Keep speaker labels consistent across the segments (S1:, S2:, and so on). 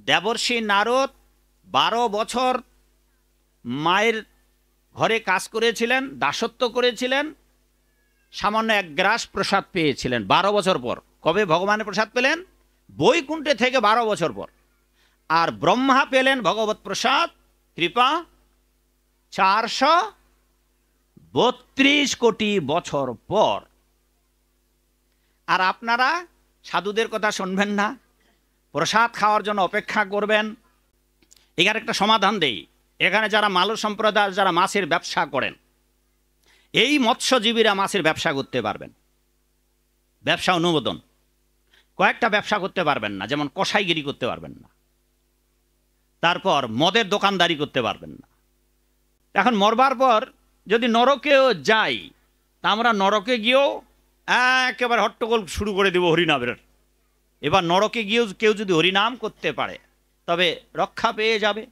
S1: দেবর্ষি নারদ 12 বছর মায়ের ঘরে কাজ করেছিলেন, দাসত্ব করেছিলেন, সামান্য এক গ্রাস প্রসাদ পেয়েছিলেন 12 বছর পর। কবে ভগবানের প্রসাদ পেলেন? বৈকুণ্ঠে থেকে 12 বছর পর। আর ব্রহ্মা পেলেন ভগবত প্রসাদ কৃপা 432 কোটি বছর পর। আর আপনারা সাধুদের কথা শুনবেন না, প্রসাদ খাওয়ার জন্য অপেক্ষা করবেন। এখানে একটা সমাধান দেই। এখানে যারা মালু সম্প্রদায়, যারা মাছের ব্যবসা করেন, এই মৎস্যজীবীরা মাছের ব্যবসা করতে পারবেন, ব্যবসা অনুমোদন। কয়েকটা ব্যবসা করতে পারবেন না, যেমন কসাইগিরি করতে পারবেন না, তারপর মদের দোকানদারি করতে পারবেন না। এখন মরবার পর যদি নরকেও যাই, তা আমরা নরকে গিয়েও একেবারে হট্টগোল শুরু করে দেব হরিনামের। এবার নরকে গিয়েও কেউ যদি হরিনাম করতে পারে তবে রক্ষা পেয়ে যাবে।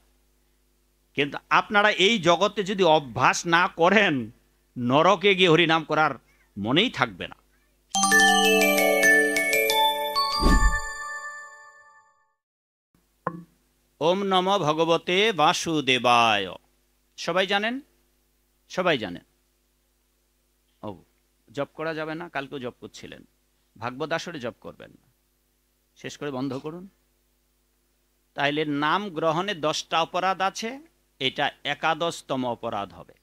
S1: কিন্তু আপনারা এই জগতে যদি অভ্যাস না করেন, নরকে গিয়ে হরিনাম করার মনেই থাকবে না। ওম নমো ভগবতে বাসুদেবায়। সবাই জানেন? সবাই জানেন। ও, জপ করা যাবে না? কালকেও জপ করছিলেন। ভাগবত আসরে জপ করবেন না, শেষ করে বন্ধ করুন। তাইলে নাম গ্রহণে 10টা অপরাধ আছে, এটা 11তম অপরাধ হবে।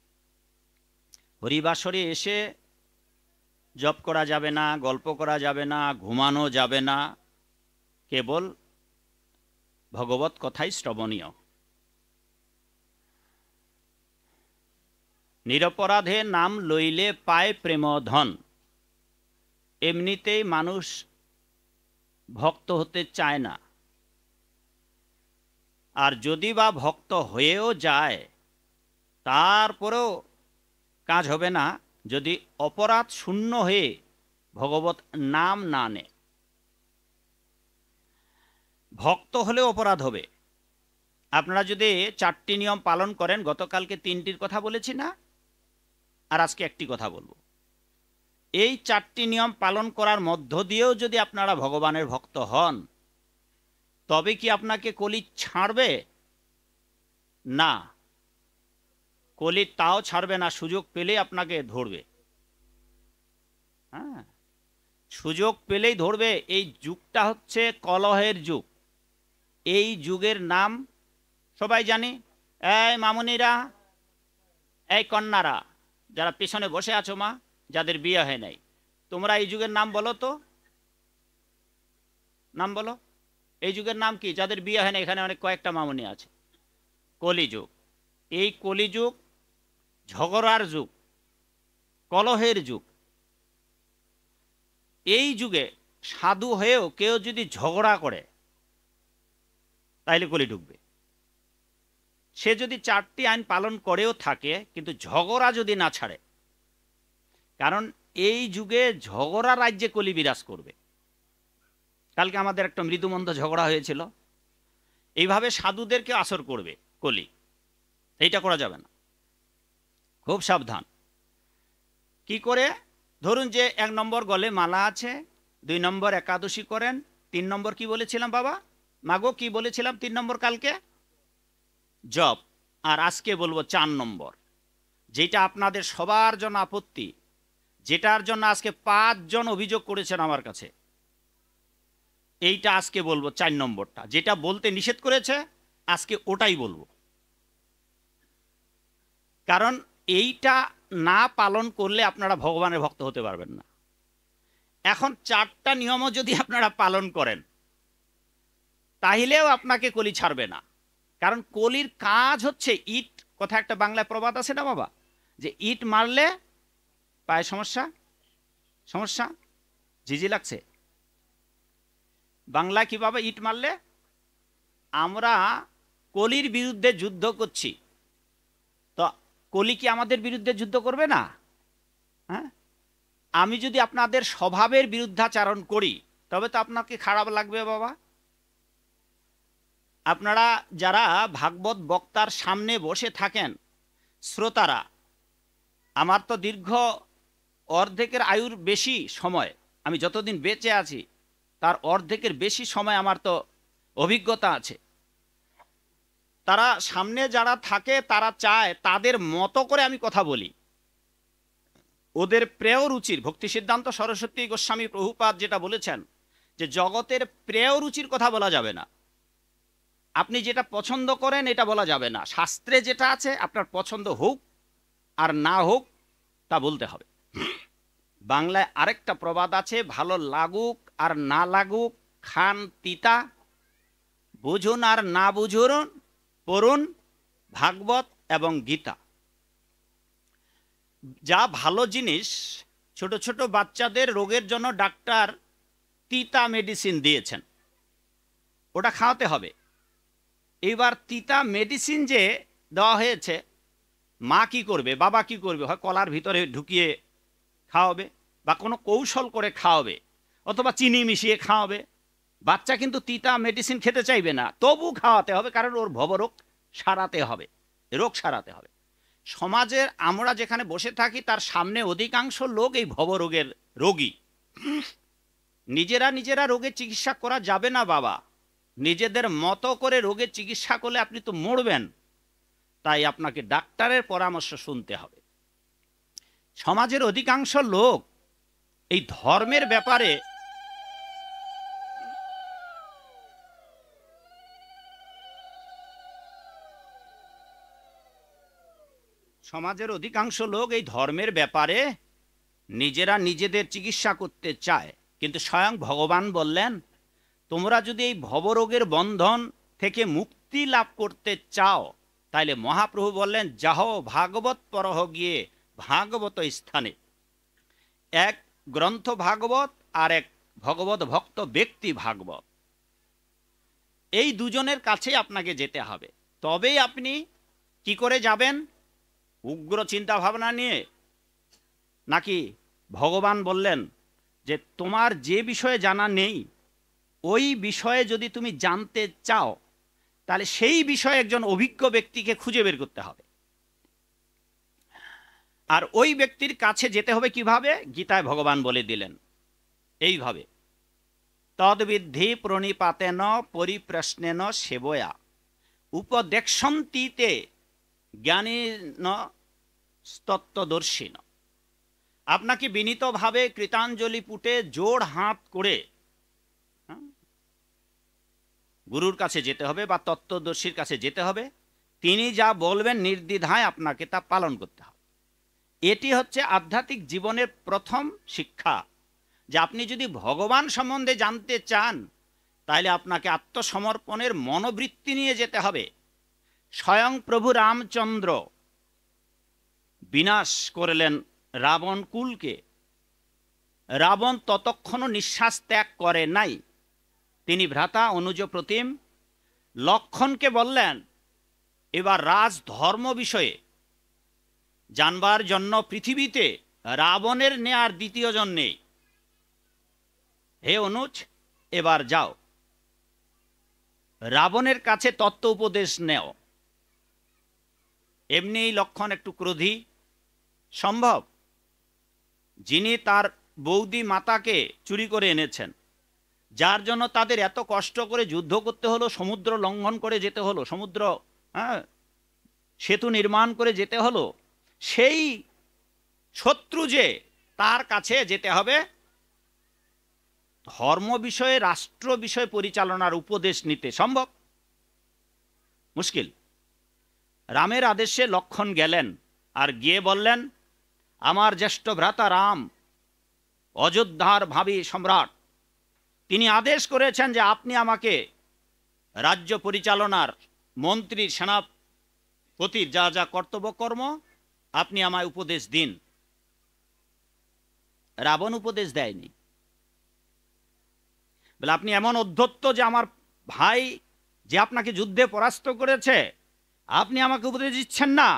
S1: হরিবাসরে এসে জপ করা যাবে না, গল্প করা যাবে না, ঘুমানো যাবে না, কেবল ভগবত কথাই শ্রবণীয়। নিরপরাধে নাম লইলে পায় প্রেম ধন। এমনিতেই মানুষ ভক্ত হতে চায় না, আর যদি বা ভক্ত হয়েও যায় তারপরেও কাজ হবে না যদি অপরাধ শূন্য হয়ে ভগবত নাম না নেয়। ভক্ত হলেও অপরাধ হবে। আপনারা যদি 4টি নিয়ম পালন করেন, গতকালকে 3টির কথা বলেছি না, আর আজকে একটি কথা বলবো। এই 4টি নিয়ম পালন করার মধ্য দিয়েও যদি আপনারা ভগবানের ভক্ত হন, তবে কি আপনাকে কলি ছাড়বে? না, কলি তাও ছাড়বে না, সুযোগ পেলেই আপনাকে ধরবে। হ্যাঁ, সুযোগ পেলেই ধরবে। এই যুগটা হচ্ছে কলহের যুগ। এই যুগের নাম সবাই জানি। এই মামুনিরা, এই কন্যারা, যারা পেছনে বসে আছো মা, যাদের বিয়ে হয় নাই, তোমরা এই যুগের নাম বলো তো, নাম বলো। এই যুগের নাম কি? যাদের বিয়ে হয় না, এখানে অনেক কয়েকটা মামুনি আছে। কলিযুগ। এই কলিযুগ ঝগড়ার যুগ, কলহের যুগ। এই যুগে সাধু হয়েও কেউ যদি ঝগড়া করে তাইলে কলি ঢুকবে। সে যদি 4টি আইন পালন করেও থাকে, কিন্তু ঝগড়া যদি না ছাড়ে, কারণ এই যুগে ঝগড়া রাজ্যে কলি বিরাজ করবে। কালকে আমাদের একটা মৃদুমন্দ ঝগড়া হয়েছিল। এইভাবে সাধুদেরকে আসর করবে কলি। এইটা করা যাবে না, খুব সাবধান। কি করে? ধরুন যে 1 নম্বর গলে মালা আছে, 2 নম্বর একাদশী করেন, 3 নম্বর কি বলেছিলাম বাবা? মাগো কি বলেছিলাম 3 নম্বর কালকে? জপ। আর আজকে বলবো 4 নম্বর, যেটা আপনাদের সবার জন্য আপত্তি, যেটার জন্য আজকে 5 জন অভিযোগ করেছেন আমার কাছে। এইটা আজকে বলবো 4 নম্বরটা, যেটা বলতে নিষেধ করেছে আজকে ওটাই বলবো। কারণ এইটা না পালন করলে আপনারা ভগবানের ভক্ত হতে পারবেন না। এখন 4টা নিয়মও যদি আপনারা পালন করেন, তাহলেও আপনাকে কলি ছাড়বে না। কারণ কলির কাজ হচ্ছে ইট, কথা একটা বাংলায় প্রবাদ আছে না বাবা, যে ইট মারলে পায়ে সমস্যা। সমস্যা ঝিঝি লাগছে বাংলা কি বাবা? ইট মারলে। আমরা কলির বিরুদ্ধে যুদ্ধ করছি, তো কলি কি আমাদের বিরুদ্ধে যুদ্ধ করবে না? হ্যাঁ, আমি যদি আপনাদের স্বভাবের বিরুদ্ধাচারণ করি তবে তো আপনাকে খারাপ লাগবে বাবা। আপনারা যারা ভাগবত বক্তার সামনে বসে থাকেন, শ্রোতারা, আমার তো দীর্ঘ অর্ধেকের আয়ুর বেশি সময়, আমি যতদিন বেঁচে আছি তার অর্ধেকের বেশি সময় আমার তো অভিজ্ঞতা আছে। তারা সামনে যারা থাকে তারা চায় তাদের মতো করে আমি কথা বলি, ওদের প্রেয় রুচির। ভক্তি সিদ্ধান্ত সরস্বতী গোস্বামী প্রভুপাদ যেটা বলেছেন যে জগতের প্রেয় রুচির কথা বলা যাবে না, আপনি যেটা পছন্দ করেন এটা বলা যাবে না, শাস্ত্রে যেটা আছে আপনার পছন্দ হোক আর না হোক তা বলতে হবে। বাংলায় আরেকটা প্রবাদ আছে, ভালো লাগুক আর না লাগুক খান তিতা, বুঝুন আর না বুঝুন পড়ুন ভাগবত এবং গীতা। যা ভালো জিনিস, ছোট ছোট বাচ্চাদের রোগের জন্য ডাক্তার তিতা মেডিসিন দিয়েছেন, ওটা খাওয়াতে হবে। এবার তিতা মেডিসিন যে দেওয়া হয়েছে, মা কি করবে, বাবা কি করবে, হয় কলার ভিতরে ঢুকিয়ে খাওয়াবে বা কোনো কৌশল করে খাওয়াবে অথবা চিনি মিশিয়ে খাওয়াবে। বাচ্চা কিন্তু তিতা মেডিসিন খেতে চাইবে না, তবু খাওয়াতে হবে, কারণ ওর ভবরোগ সারাতে হবে, রোগ সারাতে হবে। সমাজের আমরা যেখানে বসে থাকি তার সামনে অধিকাংশ লোক এই ভবরোগের রোগী। নিজেরা নিজেরা রোগের চিকিৎসা করা যাবে না বাবা, নিজেদের মতো করে রোগের চিকিৎসা করলে আপনি তো মরবেন, তাই আপনাকে ডাক্তারের পরামর্শ শুনতে হবে। সমাজের অধিকাংশ লোক এই ধর্মের ব্যাপারে এই ধর্মের ব্যাপারে নিজেরা নিজেদের চিকিৎসা করতে চায়, কিন্তু স্বয়ং ভগবান বললেন তোমরা যদি এই ভবরোগের বন্ধন থেকে মুক্তি লাভ করতে চাও, তাইলে মহাপ্রভু বললেন যাহ ভাগবত পরহ গিয়ে ভাগবত স্থানে। এক গ্রন্থ ভাগবত আর এক ভগবত ভক্ত ব্যক্তি ভাগবত, এই দুজনের কাছে আপনাকে যেতে হবে। তবেই আপনি কি করে যাবেন, উগ্র চিন্তা ভাবনা নিয়ে, নাকি ভগবান বললেন যে তোমার যে বিষয়ে জানা নেই ওই বিষয়ে যদি তুমি জানতে চাও তাহলে সেই বিষয়ে একজন অভিজ্ঞ ব্যক্তিকে খুঁজে বের করতে হবে। আর ওই ব্যক্তির কাছে যেতে হবে কিভাবে, গীতায় ভগবান বলে দিলেন এইভাবে, তদ্বিদ্ধি প্রণিপাতেন পরিপ্রশ্নেন সেবয়া উপদেক্ষন্তীতে জ্ঞানীন তত্ত্বদর্শিন। আপনাকে বিনীতভাবে কৃতাঞ্জলি পুটে জোড় হাত করে গুরুর কাছে যেতে হবে বা তত্ত্বদর্শীর কাছে যেতে হবে, তিনি যা বলবেন নির্দ্বিধায় আপনাকে তা পালন করতে হবে। এটি হচ্ছে আধ্যাত্মিক জীবনের প্রথম শিক্ষা, যে আপনি যদি ভগবান সম্বন্ধে জানতে চান তাহলে আপনাকে আত্মসমর্পণের মনোবৃত্তি নিয়ে যেতে হবে। স্বয়ং প্রভু রামচন্দ্র বিনাশ করলেন রাবণ কুলকে, রাবণ ততক্ষণও নিঃশ্বাস ত্যাগ করে নাই। তিনি ভ্রাতা অনুজ প্রতিম লক্ষণকে বললেন এবার রাজ ধর্ম বিষয়ে জানবার জন্য পৃথিবীতে রাবণের নেয়ার দ্বিতীয় জন নেই, হে অনুজ এবার যাও রাবণের কাছে তত্ত্ব উপদেশ নেও। এমনি লক্ষণ একটু ক্রোধী সম্ভব, যিনি তার বৌদি মাতাকে চুরি করে এনেছেন, যার জন্য তাদের এত কষ্ট করে যুদ্ধ করতে হলো, সমুদ্র লঙ্ঘন করে যেতে হলো, সমুদ্র সেতু নির্মাণ করে যেতে হলো, সেই শত্রু যে তার কাছে যেতে হবে ধর্ম বিষয়ে রাষ্ট্র বিষয় পরিচালনার উপদেশ নিতে সম্ভব? মুশকিল। রামের আদেশে লক্ষণ গেলেন আর গিয়ে বললেন আমার জ্যেষ্ঠ ভ্রাতা রাম অযোধ্যার ভাবী সম্রাট, তিনি আদেশ করেছেন যে আপনি আমাকে রাজ্য পরিচালনার মন্ত্রীর সেনাপতির যা যা কর্তব্য কর্ম আপনি আমায় উপদেশ দিন। রাবণ উপদেশ দেয়নি, বলে আপনি এমন অধ্যত্ত যে আমার ভাই যে আপনাকে যুদ্ধে পরাস্ত করেছে আপনি আমাকে উপদেশ দিচ্ছেন না,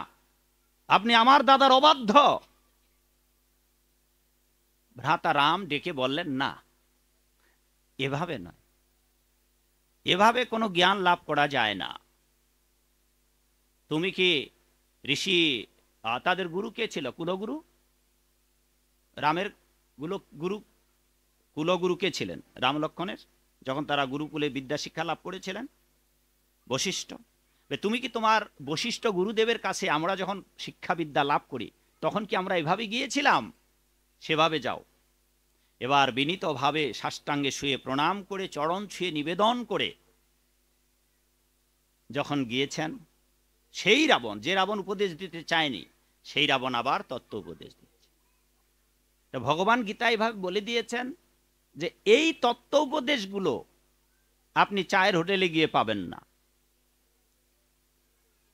S1: আপনি আমার দাদার অবাধ্য। ভ্রাতা রাম ডেকে বললেন না, এভাবে নয়, এভাবে কোনো জ্ঞান লাভ করা যায় না। তুমি কি ঋষি, তাদের গুরু কে ছিল? কুলগুরু। রামের গুরু কুলগুরু কে ছিলেন? রাম লক্ষণের, যখন তারা গুরুকুলে বিদ্যা শিক্ষা লাভ করেছিলেন বশিষ্ঠ। তুমি কি তোমার বশিষ্ঠ গুরুদেবের কাছে আমরা যখন শিক্ষাবিদ্যা লাভ করি তখন কি আমরা এভাবে গিয়েছিলাম? সেভাবে যাও। এবার বিনীতভাবে সাষ্টাঙ্গে শুয়ে প্রণাম করে চরণ ছুঁয়ে নিবেদন করে যখন গিয়েছেন, সেই রাবণ, যে রাবণ উপদেশ দিতে চায়নি, সেই রাবণ আবার তত্ত্ব উপদেশ দিয়েছে। তো ভগবান গীতা এভাবে বলে দিয়েছেন যে এই তত্ত্ব উপদেশগুলো আপনি চায়ের হোটেলে গিয়ে পাবেন না,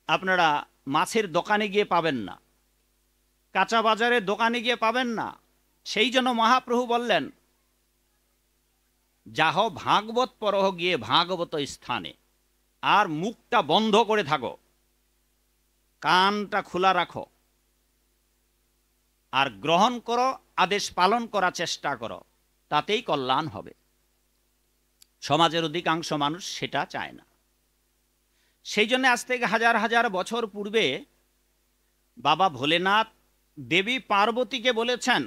S1: আপনারা মাছের দোকানে গিয়ে পাবেন না, কাঁচা বাজারের দোকানে গিয়ে পাবেন না। সেই জন্য মহাপ্রভু বললেন, যাহ ভাগবত পরহ গিয়ে ভাগবত স্থানে, আর মুখটা বন্ধ করে থাকো, কানটা খোলা রাখো, আর গ্রহণ করো, আদেশ পালন করার চেষ্টা করো, তাতেই কল্যাণ হবে। সমাজের অধিকাংশ মানুষ সেটা চায় না। সেই জন্য আজ থেকে হাজার হাজার বছর পূর্বে বাবা ভোলেনাথ দেবী পার্বতীকে বলেছেন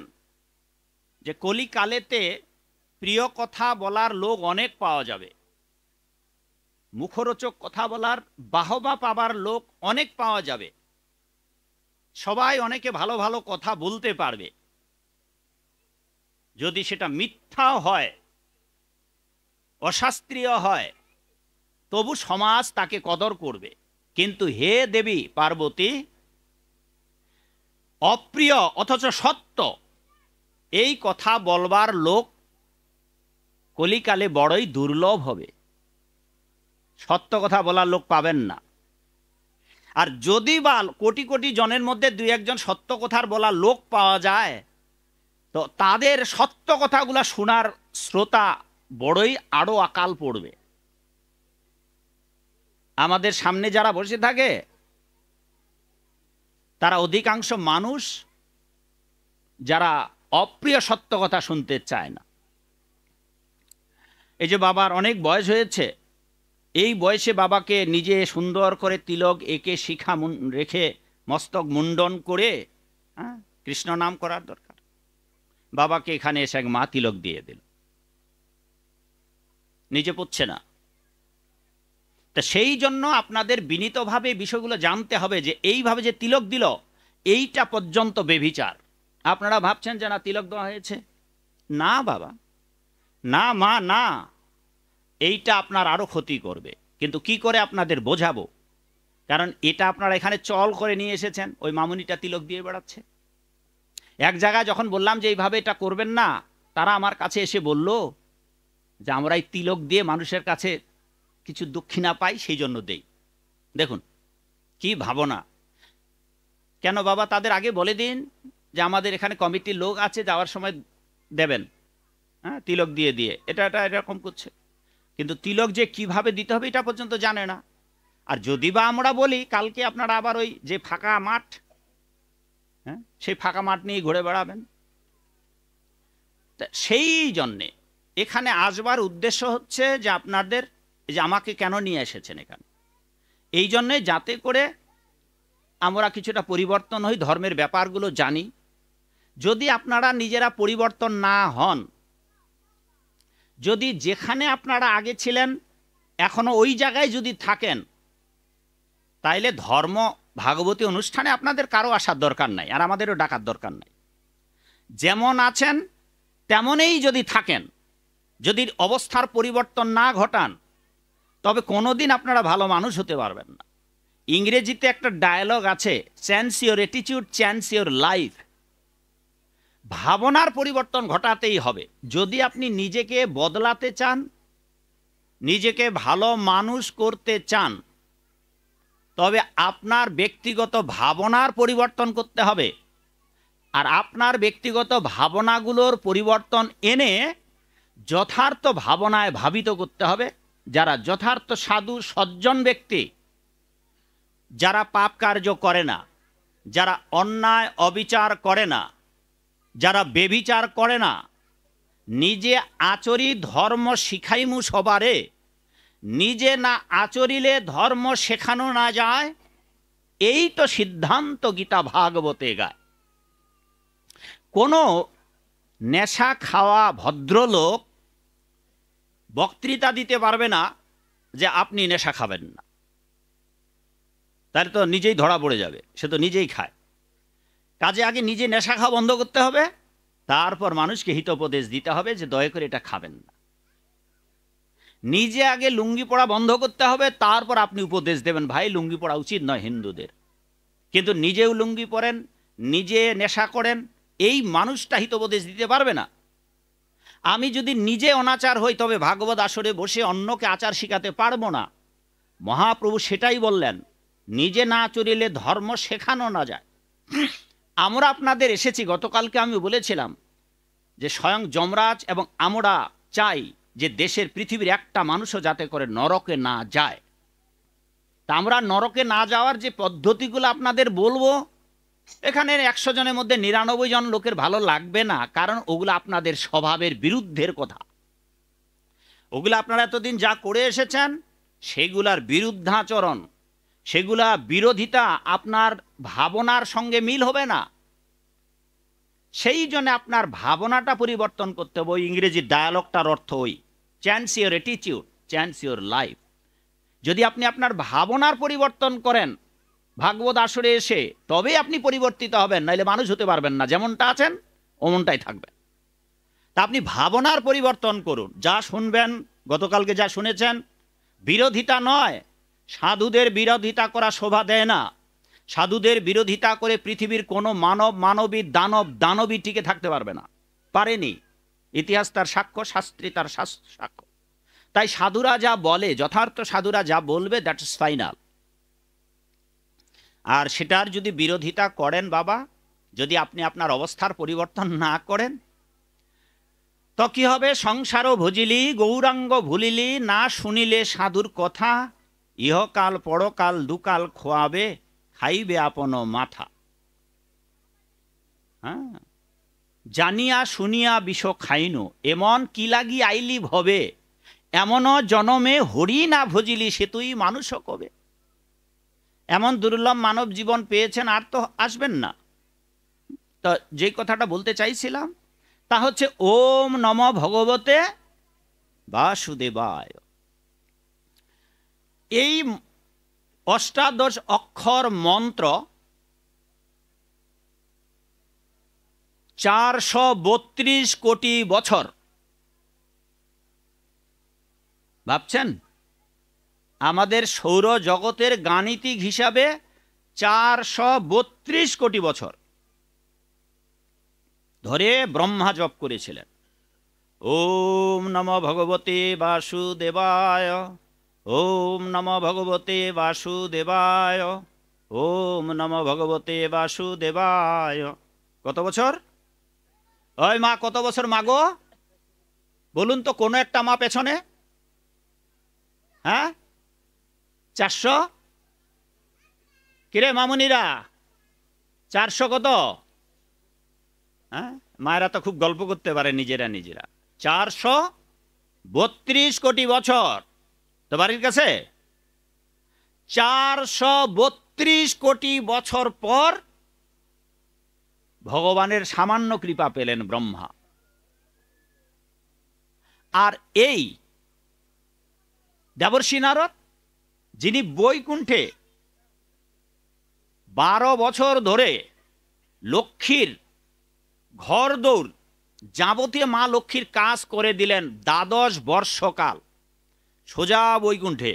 S1: যে কলিকালেতে প্রিয় কথা বলার লোক অনেক পাওয়া যাবে, মুখরোচক কথা বলার, বাহবা পাবার লোক অনেক পাওয়া যাবে, সবাই অনেকে ভালো ভালো কথা বলতে পারবে। যদি সেটা মিথ্যা হয়, অশাস্ত্রীয় হয়, তবু সমাজ তাকে কদর করবে। কিন্তু হে দেবী পার্বতী, অপ্রিয় অথচ সত্য এই কথা বলবার লোক কলিকালে বড়ই দুর্লভ হবে, সত্য কথা বলার লোক পাবেন না। আর যদি বা কোটি কোটি জনের মধ্যে দুই একজন সত্য কথার বলার লোক পাওয়া যায়, তো তাদের সত্য কথাগুলা শোনার শ্রোতা বড়ই আরো আকাল পড়বে। আমাদের সামনে যারা বসে থাকে তারা অধিকাংশ মানুষ যারা অপ্রিয় সত্য কথা শুনতে চায় না। এই যে বাবার অনেক বয়স হয়েছে, এই বয়সে বাবাকে নিজে সুন্দর করে তিলক এঁকে শিখা রেখে মস্তক মুন্ডন করে কৃষ্ণ নাম করার দরকার। বাবাকে এখানে এসে এক মা তিলক দিয়ে দিল, নিজে পড়ছে না। তা সেই জন্য আপনাদের বিনীতভাবে বিষয়গুলো জানতে হবে যে এইভাবে যে তিলক দিল, এইটা পর্যন্ত বেভিচার। আপনারা ভাবছেন যে না তিলক দেওয়া হয়েছে, না বাবা, না মা, না, এইটা আপনার আরো ক্ষতি করবে। কিন্তু কি করে আপনাদের বোঝাবো? কারণ এটা আপনারা এখানে চল করে নিয়ে এসেছেন, ওই মামুনিটা তিলক দিয়ে বেড়াচ্ছে। এক জায়গায় যখন বললাম যে এইভাবে এটা করবেন না, তারা আমার কাছে এসে বলল যে আমরা এই তিলক দিয়ে মানুষের কাছে কিছু দক্ষিণা পাই, সেই জন্য দেই। দেখুন কি ভাবনা। কেন বাবা, তাদের আগে বলে দিন যে আমাদের এখানে কমিটির লোক আছে, যাওয়ার সময় দেবেন, হ্যাঁ, তিলক দিয়ে দিয়ে এটা এরকম করছে। কিন্তু তিলক যে কিভাবে দিতে হবে এটা পর্যন্ত জানে না। আর যদি বা আমরা বলি কালকে আপনারা আবার ওই যে ফাঁকা মাঠ, হ্যাঁ, সেই ফাঁকা মাঠ নিয়ে ঘুরে বেড়াবেন। সেই জন্যে এখানে আসবার উদ্দেশ্য হচ্ছে যে আপনাদের, যে আমাকে কেন নিয়ে এসেছেন এখানে, এই জন্যে যাতে করে আমরা কিছুটা পরিবর্তন হই, ধর্মের ব্যাপারগুলো জানি। যদি আপনারা নিজেরা পরিবর্তন না হন, যদি যেখানে আপনারা আগে ছিলেন এখনো ওই জায়গায় যদি থাকেন, তাইলে ধর্ম ভাগবতী অনুষ্ঠানে আপনাদের কারো আসার দরকার নাই, আর আমাদেরও ডাকার দরকার নাই। যেমন আছেন তেমনই যদি থাকেন, যদি অবস্থার পরিবর্তন না ঘটান, তবে কোনোদিন আপনারা ভালো মানুষ হতে পারবেন না। ইংরেজিতে একটা ডায়ালগ আছে, change your attitude, change your life. ভাবনার পরিবর্তন ঘটাতেই হবে। যদি আপনি নিজেকে বদলাতে চান, নিজেকে ভালো মানুষ করতে চান, তবে আপনার ব্যক্তিগত ভাবনার পরিবর্তন করতে হবে। আর আপনার ব্যক্তিগত ভাবনাগুলোর পরিবর্তন এনে যথার্থ ভাবনায় ভাবিত করতে হবে। যারা যথার্থ সাধু সজ্জন ব্যক্তি, যারা পাপ কার্য করে না, যারা অন্যায় অবিচার করে না, যারা বেবিচার করে না, নিজে আচরি ধর্ম শিখাইমু সবারে, নিজে না আচরিলে ধর্ম শেখানো না যায়, এই তো সিদ্ধান্ত গীতা ভাগবতে গায়। কোনো নেশা খাওয়া ভদ্রলোক বক্তৃতা দিতে পারবে না যে আপনি নেশা খাবেন না। তাহলে তো নিজেই ধরা পড়ে যাবে, সে তো নিজেই খায়। কাজে আগে নিজে নেশা খাওয়া বন্ধ করতে হবে, তারপর মানুষকে হিতোপদেশ দিতে হবে যে দয়া করে এটা খাবেন না। নিজে আগে লুঙ্গি পরা বন্ধ করতে হবে, তারপর আপনি উপদেশ দেবেন ভাই লুঙ্গি পরা উচিত নয় হিন্দুদের। কিন্তু নিজেও লুঙ্গি পরেন, নিজে নেশা করেন, এই মানুষটা হিতোপদেশ দিতে পারবে না। আমি যদি নিজে অনাচার হই তবে ভাগবত আসরে বসে অন্যকে আচার শিখাতে পারবো না। মহাপ্রভু সেটাই বললেন, নিজে না চলিলে ধর্ম শেখানো না যায়। আমরা আপনাদের এসেছি, গতকালকে আমি বলেছিলাম যে স্বয়ং যমরাজ এবং আমরা চাই যে দেশের পৃথিবীর একটা মানুষও যাতে করে নরকে না যায়। তা আমরা নরকে না যাওয়ার যে পদ্ধতিগুলো আপনাদের বলবো, এখানে 100 জনের মধ্যে 99 জন লোকের ভালো লাগবে না, কারণ ওগুলো আপনাদের স্বভাবের বিরুদ্ধের কথা। ওগুলো আপনারা এতদিন যা করে এসেছেন সেগুলার বিরুদ্ধাচরণ, সেগুলা বিরোধিতা আপনার ভাবনার সঙ্গে মিল হবে না। সেই জন্য আপনার ভাবনাটা পরিবর্তন করতে হবে। ওই ইংরেজি ডায়ালগটার অর্থ ওই change your attitude, change your life. যদি আপনি আপনার ভাবনার পরিবর্তন করেন ভাগবত আসরে এসে, তবে আপনি পরিবর্তিত হবেন, নাইলে মানুষ হতে পারবেন না। যেমনটা আছেন অমনটাই থাকবেন। তা আপনি ভাবনার পরিবর্তন করুন। যা শুনবেন, গতকালকে যা শুনেছেন, বিরোধিতা নয়। সাধুদের বিরোধিতা করা শোভা দেয় না। সাধুদের বিরোধিতা করে পৃথিবীর কোনো মানব, মানবী, দানব, দানবী টিকে থাকতে পারবে না, পারেনি। ইতিহাস তার সাক্ষ্য, শাস্ত্রী তার সাক্ষ্য। তাই সাধুরা যা বলে, যথার্থ সাধুরা যা বলবে, দ্যাট ইজ ফাইনাল। আর সেটার যদি বিরোধিতা করেন বাবা, যদি আপনি আপনার অবস্থার পরিবর্তন না করেন, তো কি হবে? সংসারও ভজিলি গৌরাঙ্গ ভুলিলি, না শুনিলে সাধুর কথা, ইহকাল পরকাল দুকাল খোয়াবে, খাইবে আপন মাথা। হ্যাঁ, জানিয়া শুনিয়া বিষ খাইনু, এমন কি লাগি আইলি ভবে, এমনও জনমে হরি না ভজিলি, সে তুই মানুষও কবে। এমন দুর্লভ মানব জীবন পেয়েছেন, আর তো আসবেন না। তো যে কথাটা বলতে চাইছিলাম তা হচ্ছে ওম নম ভগবতে বাসুদেবায়। এই অষ্টাদশ অক্ষর মন্ত্র 432 কোটি বছর, ভাবছেন? আমাদের সৌর জগতের গাণিতিক হিসাবে 432 কোটি বছর ধরে ব্রহ্মা জপ করেছিলেন। ওম নম ভগবতে বাসুদেবায়, ওম নম ভগবতে বাসুদেবায়, ওম নম ভগবতে বাসুদেবায়। কত বছর? ওই মা, কত বছর মাগো বলুন তো, কোনো একটা মা পেছনে? হ্যাঁ, 400? কিরে মামুনিরা, 400 কত? হ্যাঁ, মায়েরা তো খুব গল্প করতে পারে নিজেরা নিজেরা। 432 কোটি বছর তো বাড়ির কাছে। 432 কোটি বছর পর ভগবানের সামান্য কৃপা পেলেন ব্রহ্মা। আর এই দেবর্ষি নারদ, যিনি বৈকুণ্ঠে 12 বছর ধরে লক্ষ্মীর ঘর দৌড়, যাবতীয় মা লক্ষ্মীর কাজ করে দিলেন, 12 বর্ষকাল সোজা বৈকুণ্ঠে।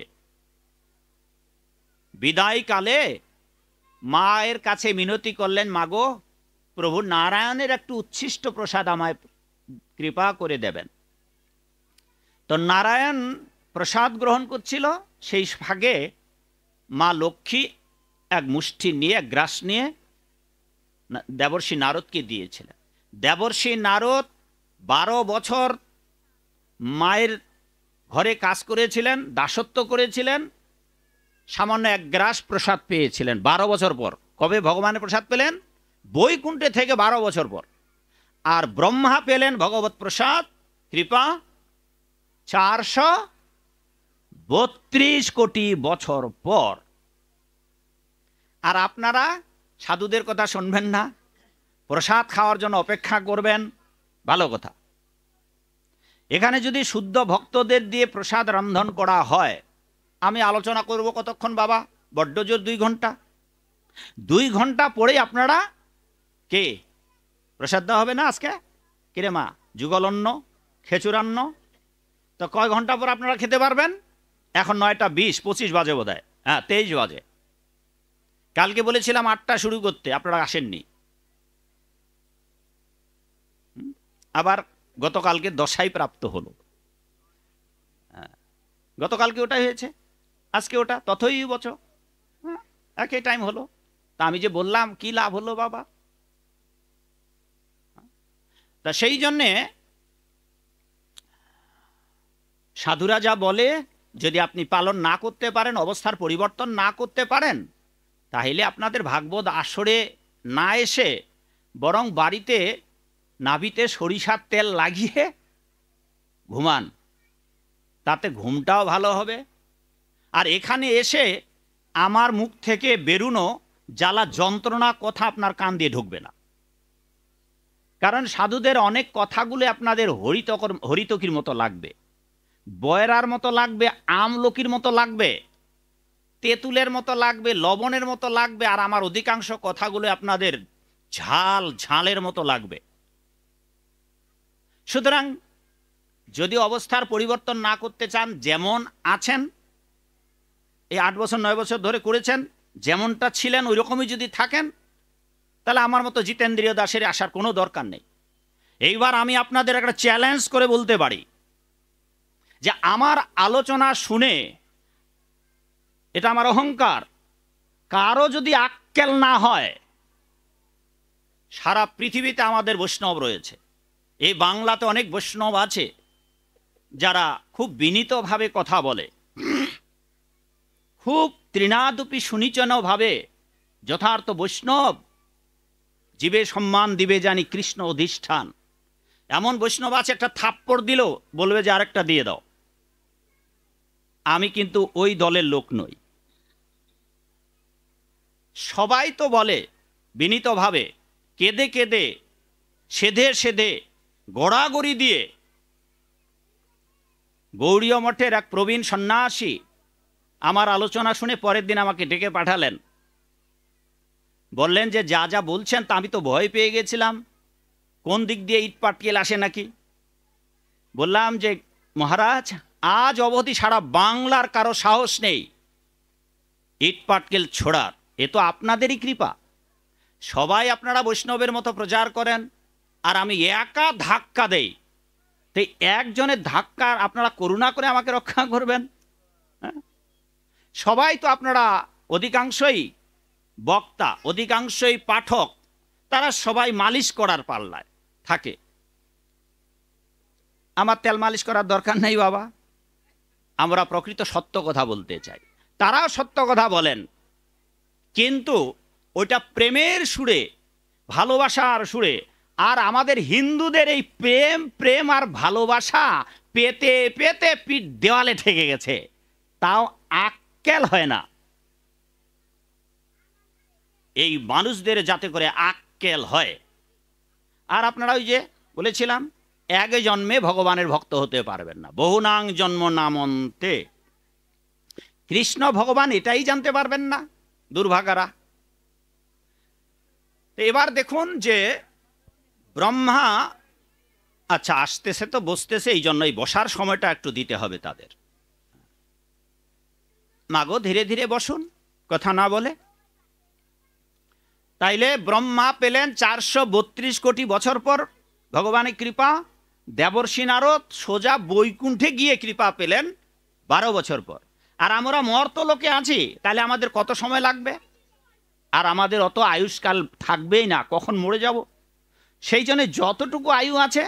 S1: বিদায়কালে মায়ের কাছে মিনতি করলেন, মাগো প্রভু নারায়ণের একটু উচ্ছিষ্ট প্রসাদ আমায় কৃপা করে দেবেন। তো নারায়ণ প্রসাদ গ্রহণ করছিল, সেই ফাঁকে মা লক্ষ্মী এক মুষ্টি নিয়ে, এক গ্রাস নিয়ে দেবর্ষি নারদকে দিয়েছিলেন। দেবর্ষি নারদ 12 বছর মায়ের ঘরে কাজ করেছিলেন, দাসত্ব করেছিলেন, সামান্য এক গ্রাস প্রসাদ পেয়েছিলেন 12 বছর পর। কবে ভগবানের প্রসাদ পেলেন? বৈকুণ্ঠে থেকে 12 বছর পর। আর ব্রহ্মা পেলেন ভগবত প্রসাদ কৃপা 432 কোটি বছর পর। আর আপনারা সাধুদের কথা শুনবেন না, প্রসাদ খাওয়ার জন্য অপেক্ষা করবেন, ভালো কথা। এখানে যদি শুদ্ধ ভক্তদের দিয়ে প্রসাদ রন্ধন করা হয়, আমি আলোচনা করব কতক্ষণ বাবা? বড্ড জোর 2 ঘন্টা। 2 ঘন্টা পরেই আপনারা কে প্রসাদ দেওয়া হবে না আজকে? কিরে মা, যুগল অন্ন, খেচুরান্ন। তো কয় ঘন্টা পর আপনারা খেতে পারবেন? এখন 9টা 20, 25 বাজে বোধ হয়, হ্যাঁ 23 বাজে। কালকে বলেছিলাম 8টা শুরু করতে, আপনারা আসেননি। আবার গতকালকে দশাই প্রাপ্ত হলো, গতকালকে ওটাই হয়েছে, আজকে ওটা তথই বছর, একই টাইম হলো। তা আমি যে বললাম কি লাভ হলো বাবা? তা সেই জন্যে সাধুরা যা বলে, যদি আপনি পালন না করতে পারেন, অবস্থার পরিবর্তন না করতে পারেন, তাহলে আপনাদের ভাগবত আসরে না এসে বরং বাড়িতে নাভিতে সরিষার তেল লাগিয়ে ঘুমান, তাতে ঘুমটাও ভালো হবে। আর এখানে এসে আমার মুখ থেকে বেরুনো জ্বালা যন্ত্রণা কথা আপনার কান দিয়ে ঢুকবে না। কারণ সাধুদের অনেক কথাগুলো আপনাদের হরিতকির মতো লাগবে, বয়রার মতো লাগবে, আমলকির মতো লাগবে, তেঁতুলের মতো লাগবে, লবণের মতো লাগবে। আর আমার অধিকাংশ কথাগুলো আপনাদের ঝালের মতো লাগবে। সুতরাং যদি অবস্থার পরিবর্তন না করতে চান, যেমন আছেন, এই 8 বছর 9 বছর ধরে করেছেন, যেমনটা ছিলেন ওই রকমই যদি থাকেন, তাহলে আমার মতো জিতেন্দ্রীয় দাসের আসার কোনো দরকার নেই। এইবার আমি আপনাদের একটা চ্যালেঞ্জ করে বলতে পারি যে আমার আলোচনা শুনে, এটা আমার অহংকার, কারো যদি আক্কেল না হয়, সারা পৃথিবীতে আমাদের বৈষ্ণব রয়েছে, এই বাংলাতে অনেক বৈষ্ণব আছে যারা খুব বিনীতভাবে কথা বলে, খুব তৃণাদপি সুনিচনভাবে যথার্থ বৈষ্ণব, জীবে সম্মান দিবে জানি কৃষ্ণ অধিষ্ঠান। এমন বৈষ্ণব আছে, একটা থাপ্পড় দিল বলবে যে আরেকটা দিয়ে দাও। আমি কিন্তু ওই দলের লোক নই। সবাই তো বলে বিনীতভাবে, কেঁদে কেঁদে, সেধে সেধে, গড়াগড়ি দিয়ে। গৌড়ীয় মঠের এক প্রবীণ সন্ন্যাসী আমার আলোচনা শুনে পরের দিন আমাকে ডেকে পাঠালেন, বললেন যে যা যা বলছেন তা আমি তো ভয় পেয়ে গেছিলাম, কোন দিক দিয়ে ইট পাটকেল আসে নাকি। বললাম যে মহারাজ, আজ অবধি সারা বাংলার কারো সাহস নেই ইট পাটকেল ছোড়ার, এ তো আপনাদেরই কৃপা। সবাই আপনারা বৈষ্ণবের মতো প্রচার করেন, আর আমি একা ধাক্কা দেই। তো একজনের ধাক্কা আপনারা করুণা করে আমাকে রক্ষা করবেন? সবাই তো আপনারা অধিকাংশই বক্তা, অধিকাংশই পাঠক, তারা সবাই মালিশ করার পাল্লায় থাকে। আমার তেল মালিশ করার দরকার নেই বাবা, আমরা প্রকৃত সত্য কথা বলতে চাই। তারাও সত্য কথা বলেন, কিন্তু ওইটা প্রেমের সুরে, ভালোবাসার সুরে। আর আমাদের হিন্দুদের এই প্রেম প্রেম আর ভালোবাসা পেতে পেতে পিঠ দেওয়ালে ঠেকে গেছে, তাও আক্কেল হয় না। এই মানুষদের যাতে করে আক্কেল হয়। আর আপনারা ওই যে বলেছিলাম, এক জন্মে ভগবানের ভক্ত হতে পারবেন না, বহুনাং জন্ম নামন্তে। কৃষ্ণ ভগবান এটাই জানতে পারবেন না, দুর্ভাগারা। এবার দেখুন যে ব্রহ্মা, আচ্ছা আসতেছে তো বসতেছে, এই জন্যই বসার সময়টা একটু দিতে হবে তাদের। মাগো ধীরে ধীরে বসুন, কথা না বলে। তাইলে ব্রহ্মা পেলেন 432 কোটি বছর পর ভগবানের কৃপা। দেবর্ষি নারদ সোজা বৈকুণ্ঠে গিয়ে কৃপা পেলেন 12 বছর পর। আর আমরা মর্তলোকে আছি, তাহলে আমাদের কত সময় লাগবে? আর আমাদের অত আয়ুষ্কাল থাকবেই না, কখন মরে যাব। সেই জন্য যতটুকু আয়ু আছে,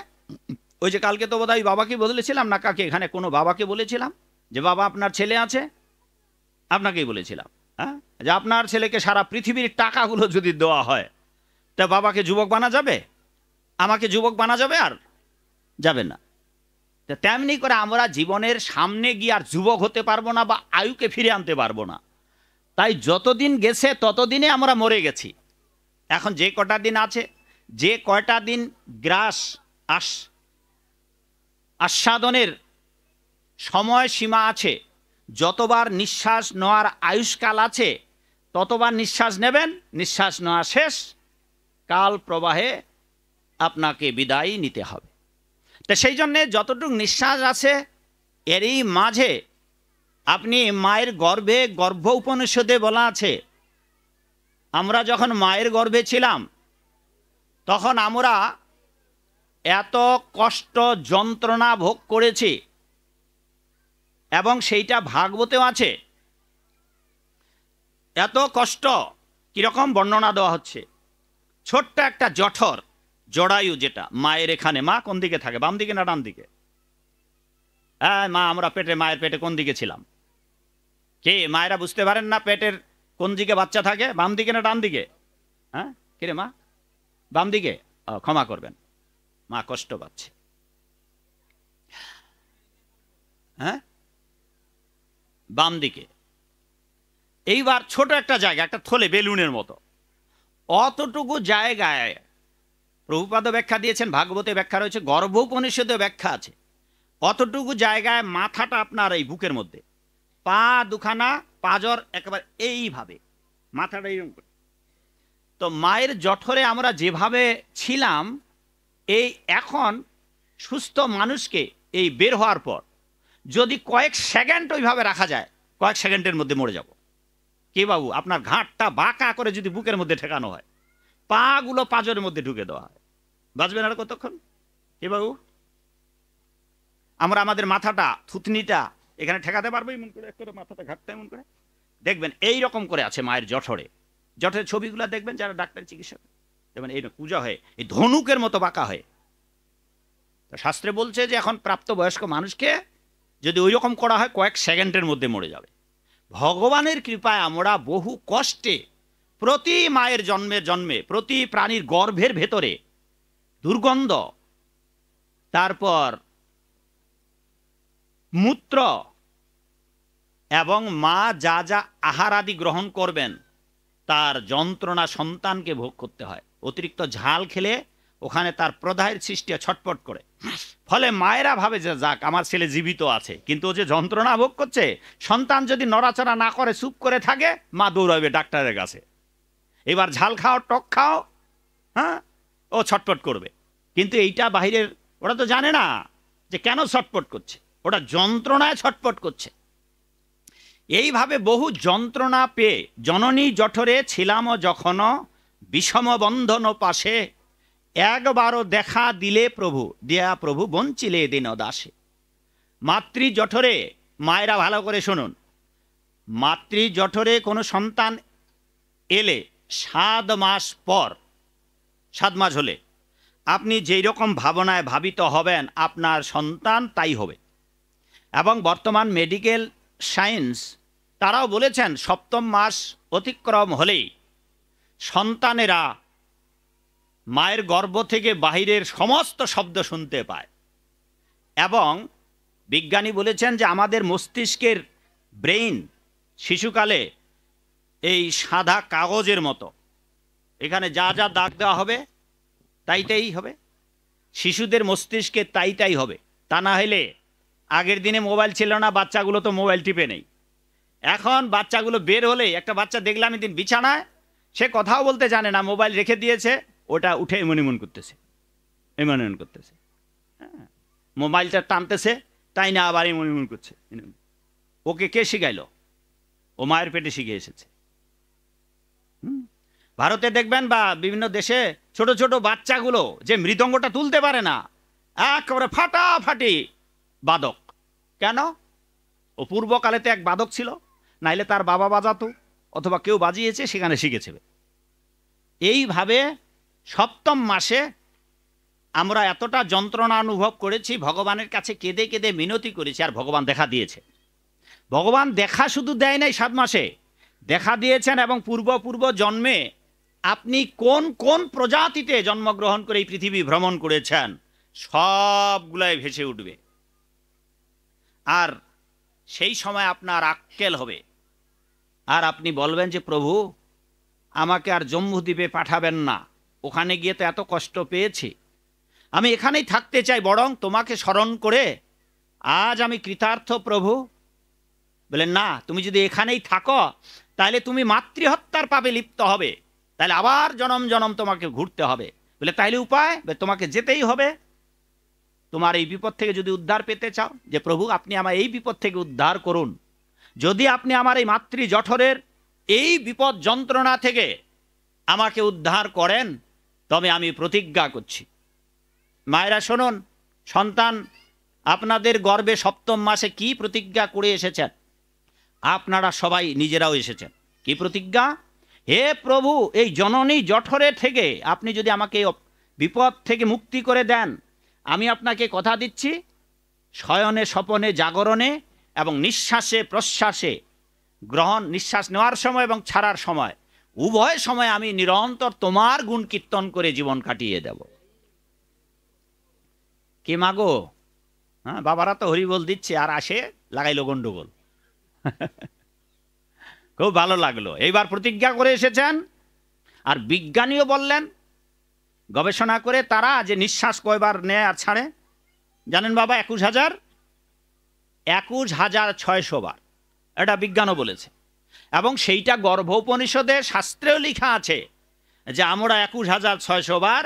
S1: ওই যে কালকে তো বোধহয় বাবাকে বলেছিলাম না, কাকে এখানে কোনো বাবাকে বলেছিলাম যে বাবা আপনার ছেলে আছে, আপনাকেই বলেছিলাম, হ্যাঁ, যে আপনার ছেলেকে সারা পৃথিবীর টাকাগুলো যদি দেওয়া হয়, তা বাবাকে যুবক বানা যাবে? আমাকে যুবক বানা যাবে? আর যাবে না। তো তেমনি করে আমরা জীবনের সামনে গিয়ে আর যুবক হতে পারবো না, বা আয়ুকে ফিরে আনতে পারবো না। তাই যতদিন গেছে ততদিনে আমরা মরে গেছি। এখন যে কটা দিন আছে, যে কয়টা দিন গ্রাস আস্বাদনের সময় সীমা আছে, যতবার নিঃশ্বাস নেওয়ার আয়ুষ্কাল আছে ততবার নিঃশ্বাস নেবেন, নিঃশ্বাস নেওয়া শেষ, কাল প্রবাহে আপনাকে বিদায় নিতে হবে। তো সেই জন্যে যতটুকু নিঃশ্বাস আছে এরই মাঝে আপনি মায়ের গর্ভে, গর্ভ উপনিষদে বলা আছে, আমরা যখন মায়ের গর্ভে ছিলাম তখন আমরা এত কষ্ট যন্ত্রণা ভোগ করেছি, এবং সেইটা ভাগবতেও আছে। এত কষ্ট কিরকম বর্ণনা দেওয়া হচ্ছে। ছোট্ট একটা জঠর, জরায়ু, যেটা মায়ের এখানে, মা কোন দিকে থাকে, বাম দিকে না ডান দিকে? হ্যাঁ মা, আমরা পেটে, মায়ের পেটে কোন দিকে ছিলাম? কে মায়েরা বুঝতে পারেন না পেটের কোন দিকে বাচ্চা থাকে, বাম দিকে না ডান দিকে? হ্যাঁ কিরে মা, বাম দিকে? ক্ষমা করবেন, মা কষ্ট পাচ্ছে। হ্যাঁ বাম দিকে। এইবার ছোট একটা জায়গা, একটা থলে বেলুনের মতো, অতটুকু জায়গায় প্রভুপাদ ব্যাখ্যা দিয়েছেন, ভাগবতে ব্যাখ্যা রয়েছে, গর্ভ উপনিষদে ব্যাখ্যা আছে। অতটুকু জায়গায় মাথাটা আপনার এই বুকের মধ্যে, পা দুখানা, পাজর একেবারে এইভাবে, মাথাটা এইরকম করে। তো মায়ের জঠরে আমরা যেভাবে ছিলাম, এই এখন সুস্থ মানুষকে এই বের হওয়ার পর যদি কয়েক সেকেন্ড ওইভাবে রাখা যায়, কয়েক সেকেন্ডের মধ্যে মরে যাব। কে বাবু, আপনার ঘাটটা বাঁকা করে যদি বুকের মধ্যে ঠেকানো হয়, পাগুলো পাজরের মধ্যে ঢুকে দেওয়া হয়, বাঁচবেন আর কতক্ষণ? কে বাবু, আমরা আমাদের মাথাটা, থুতনিটা এখানে ঠেকাতে পারবো এমন করে, একটা মাথাটা ঘাটটা এমন করে দেখবেন এই রকম করে আছে মায়ের জঠরে। জঠরের ছবিগুলো দেখবেন যারা ডাক্তার চিকিৎসক, যেমন এই পূজা হয়ে এই ধনুকের মতো বাঁকা হয়ে। শাস্ত্রে বলছে যে এখন প্রাপ্তবয়স্ক মানুষকে যদি ওই রকম করা হয় কয়েক সেকেন্ডের মধ্যে মরে যাবে। ভগবানের কৃপায় আমরা বহু কষ্টে, প্রতি মায়ের জন্মের জন্মে, প্রতি প্রাণীর গর্ভের ভেতরে দুর্গন্ধ, তারপর মূত্র, এবং মা যা যা আহার আদি গ্রহণ করবেন তার যন্ত্রণা সন্তানকে ভোগ করতে হয়। অতিরিক্ত ঝাল খেলে ওখানে তার প্রদাহের সৃষ্টি ছটপট করে, ফলে মায়েরা ভাবে যে যাক আমার ছেলে জীবিত আছে, কিন্তু ও যে যন্ত্রণা ভোগ করছে। সন্তান যদি নড়াচড়া না করে, চুপ করে থাকে, মা দৌড়াবে ডাক্তারের কাছে, এবার ঝাল খাও, টক খাও, হ্যাঁ, ও ছটপট করবে। কিন্তু এইটা বাহিরের, ওরা তো জানে না যে কেন ছটপট করছে, ওটা যন্ত্রণায় ছটপট করছে। এইভাবে বহু যন্ত্রণা পেয়ে জননী জঠরে ছিলাম যখনও, বিষম বন্ধন পাশে, একবারও দেখা দিলে প্রভু, দিয়া প্রভু বঞ্চিলে দিন দাসে। মাতৃ জঠরে, মায়েরা ভালো করে শুনুন, মাতৃ জঠরে কোনো সন্তান এলে 7 মাস পর, 7 মাস হলে আপনি যেই রকম ভাবনায় ভাবিত হবেন আপনার সন্তান তাই হবে। এবং বর্তমান মেডিকেল সায়েন্স তারাও বলেছেন 7ম মাস অতিক্রম হলেই সন্তানেরা মায়ের গর্ভ থেকে বাহিরের সমস্ত শব্দ শুনতে পায়। এবং বিজ্ঞানী বলেছেন যে আমাদের মস্তিষ্কের ব্রেইন শিশুকালে এই সাদা কাগজের মতো, এখানে যা যা দাগ দেওয়া হবে তাই হবে, শিশুদের মস্তিষ্কে তাই হবে। তা না হলে, আগের দিনে মোবাইল ছিল না, বাচ্চাগুলো তো মোবাইল টিপে নেই। এখন বাচ্চাগুলো বের হলে, একটা বাচ্চা দেখলাম এদিন বিছানায়, সে কথাও বলতে জানে না, মোবাইল রেখে দিয়েছে, ওটা উঠে এমন করতেছে, এমন করতেছে, হ্যাঁ, মোবাইলটা টানতেছে, তাই না আবার এমন করছে। ওকে কে শিখাইল? ও মায়ের পেটে শিখে এসেছে। ভারতে দেখবেন বা বিভিন্ন দেশে ছোট ছোট বাচ্চাগুলো যে মৃদঙ্গটা তুলতে পারে না, একেবারে ফাটাফাটি বাদক। কেন? ও পূর্বকালেতে এক বাদক ছিল, নাইলে তার বাবা বাজাতো অথবা কেউ বাজিয়েছে, সেখানে শিখেছে। এইভাবে 7ম মাসে আমরা এতটা যন্ত্রণা অনুভব করেছি, ভগবানের কাছে কেঁদে কেঁদে মিনতি করেছি, আর ভগবান দেখা দিয়েছে। ভগবান দেখা শুধু দেয় নাই, 7 মাসে দেখা দিয়েছেন। এবং পূর্ব জন্মে আপনি কোন কোন প্রজাতিতে জন্মগ্রহণ করে এই পৃথিবী ভ্রমণ করেছেন সবগুলাই ভেসে উঠবে। আর সেই সময় আপনার আক্কেল হবে, আর আপনি বলবেন যে প্রভু আমাকে আর জম্মুদ্বীপে পাঠাবেন না, ওখানে গিয়ে তো এত কষ্ট পেয়েছি, আমি এখানেই থাকতে চাই, বরং তোমাকে স্মরণ করে আজ আমি কৃতার্থ প্রভু, বলেন না, তুমি যদি এখানেই থাকো তাহলে তুমি মাতৃহত্যার পাপে লিপ্ত হবে, তাহলে আবার জনম জনম তোমাকে ঘুরতে হবে। বলে তাইলে উপায়? তোমাকে যেতেই হবে। তোমার এই বিপদ থেকে যদি উদ্ধার পেতে চাও, যে প্রভু আপনি আমার এই বিপদ থেকে উদ্ধার করুন, যদি আপনি আমার এই মাতৃ জঠরের এই বিপদ যন্ত্রণা থেকে আমাকে উদ্ধার করেন, তবে আমি প্রতিজ্ঞা করছি। মায়েরা শুনুন, সন্তান আপনাদের গর্ভে সপ্তম মাসে কি প্রতিজ্ঞা করে এসেছেন? আপনারা সবাই নিজেরাও এসেছেন। কি প্রতিজ্ঞা? হে প্রভু, এই জননী জঠরে থেকে আপনি যদি আমাকে বিপদ থেকে মুক্তি করে দেন, আমি আপনাকে কথা দিচ্ছি, শয়নে স্বপনে জাগরণে এবং নিঃশ্বাসে প্রশ্বাসে, নিঃশ্বাস নেওয়ার সময় এবং ছাড়ার সময়, উভয় সময় আমি নিরন্তর তোমার গুণ কীর্তন করে জীবন কাটিয়ে দেব। কে মাগো? হ্যাঁ, বাবারা তো হরিবোল দিচ্ছে আর আসে লাগাইলো গন্ডগোল। খুব ভালো লাগলো, এইবার প্রতিজ্ঞা করে এসেছেন। আর বিজ্ঞানীও বললেন, গবেষণা করে তারা, যে নিঃশ্বাস কয়বার নেয় আর ছাড়ে জানেন বাবা? 21,600 বার। এটা বিজ্ঞানও বলেছে, এবং সেইটা গর্ভোপনিষদে শাস্ত্রেও লেখা আছে যে আমরা 21,600 বার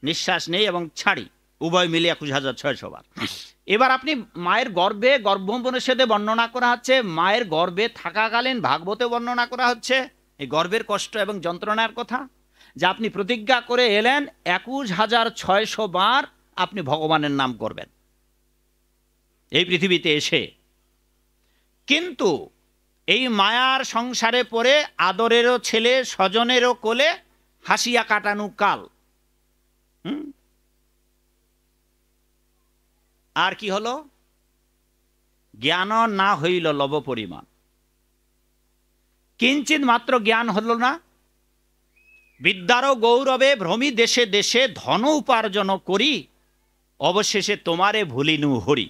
S1: নিঃশ্বাস নেই এবং ছাড়ি, উভয় মিলে 21,600 বার। এবার আপনি মায়ের গর্ভে, গর্ভোপনিষদে বর্ণনা করা হচ্ছে, মায়ের গর্ভে থাকাকালীন ভাগবতে বর্ণনা করা হচ্ছে এই গর্ভের কষ্ট এবং যন্ত্রণার কথা, যে আপনি প্রতিজ্ঞা করে এলেন 21,600 বার আপনি ভগবানের নাম করবেন এই পৃথিবীতে এসে। কিন্তু এই মায়ার সংসারে পড়ে আদরেরও ছেলে, স্বজনেরও কোলে হাসিয়া কাটানো কাল। আর কি হলো? জ্ঞান না হইল লব পরিমাণ, কিঞ্চিত মাত্র জ্ঞান হল না। বিদ্যারও গৌরবে ভ্রমি দেশে দেশে ধন উপার্জন করি, অবশেষে তোমারে ভুলিনু হরি।